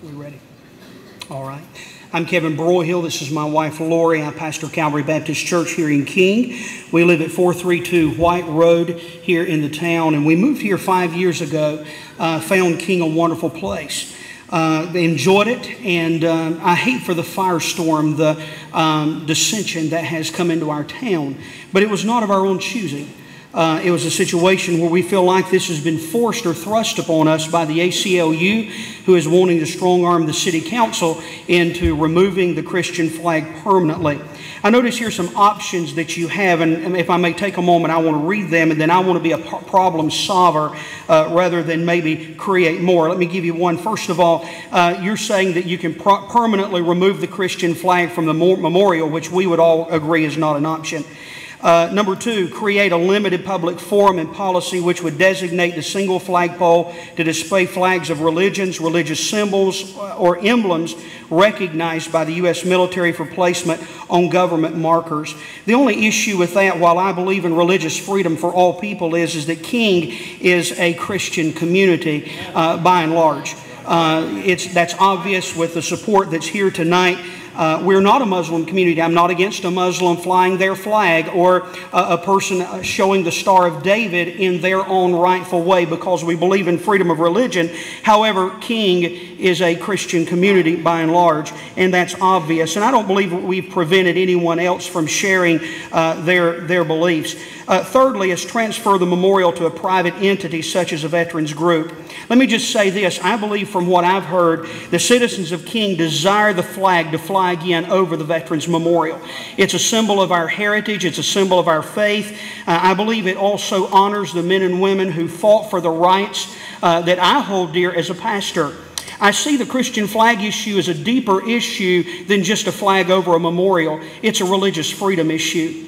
We ready? All right. I'm Kevin Broyhill. This is my wife, Lori. I pastor Calvary Baptist Church here in King. We live at 432 White Road here in the town, and we moved here 5 years ago, found King a wonderful place. Enjoyed it, and I hate for the firestorm, the dissension that has come into our town, but it was not of our own choosing. It was a situation where we feel like this has been forced or thrust upon us by the ACLU, who is wanting to strong-arm the city council into removing the Christian flag permanently. I notice here some options that you have, and if I may take a moment, I want to read them, and then I want to be a problem solver rather than maybe create more. Let me give you one. First of all, you're saying that you can permanently remove the Christian flag from the memorial, which we would all agree is not an option. Number two, create a limited public forum and policy which would designate the single flagpole to display flags of religions, religious symbols, or emblems recognized by the U.S. military for placement on government markers. The only issue with that, while I believe in religious freedom for all people, is that King is a Christian community by and large. That's obvious with the support that's here tonight. We're not a Muslim community. I'm not against a Muslim flying their flag or a person showing the Star of David in their own rightful way, because we believe in freedom of religion. However, King is a Christian community by and large, and that's obvious. And I don't believe we've prevented anyone else from sharing their beliefs. Thirdly, is transfer the memorial to a private entity such as a veterans group. Let me just say this. I believe from what I've heard, the citizens of King desire the flag to fly again over the Veterans Memorial. It's a symbol of our heritage. It's a symbol of our faith. I believe it also honors the men and women who fought for the rights that I hold dear as a pastor. I see the Christian flag issue as a deeper issue than just a flag over a memorial. It's a religious freedom issue.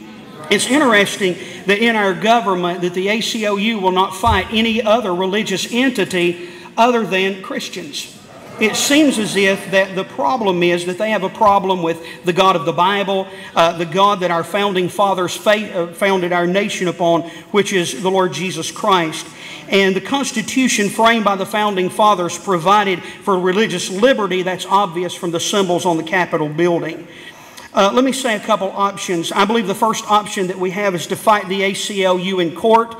It's interesting that in our government that the ACLU will not fight any other religious entity other than Christians. It seems as if that the problem is that they have a problem with the God of the Bible, the God that our founding fathers founded our nation upon, which is the Lord Jesus Christ. And the Constitution framed by the founding fathers provided for religious liberty. That's obvious from the symbols on the Capitol building. Let me say a couple options. I believe the first option that we have is to fight the ACLU in court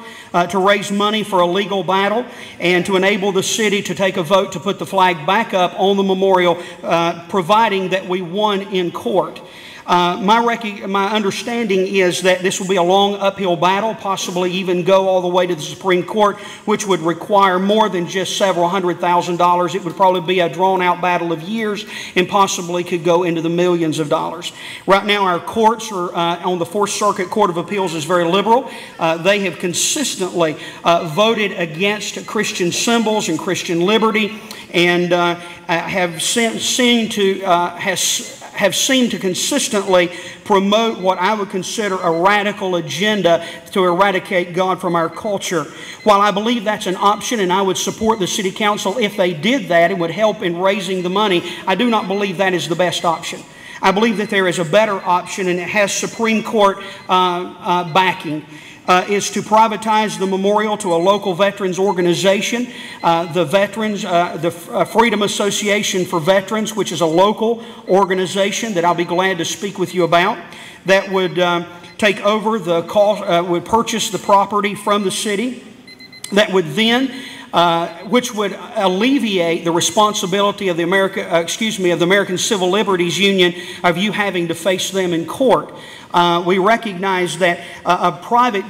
to raise money for a legal battle and to enable the city to take a vote to put the flag back up on the memorial, providing that we won in court. My understanding is that this will be a long uphill battle, possibly even go all the way to the Supreme Court, which would require more than just several $100,000. It would probably be a drawn-out battle of years and possibly could go into the millions of dollars. Right now, our courts are on the Fourth Circuit Court of Appeals is very liberal. They have consistently voted against Christian symbols and Christian liberty, and have seemed to consistently promote what I would consider a radical agenda to eradicate God from our culture. While I believe that's an option and I would support the city council if they did that and would help in raising the money, I do not believe that is the best option. I believe that there is a better option, and it has Supreme Court backing. Is to privatize the memorial to a local veterans organization, the Freedom Association for Veterans, which is a local organization that I'll be glad to speak with you about, that would take over the cost, would purchase the property from the city, that would then which would alleviate the responsibility of the American Civil Liberties Union of you having to face them in court. We recognize that a private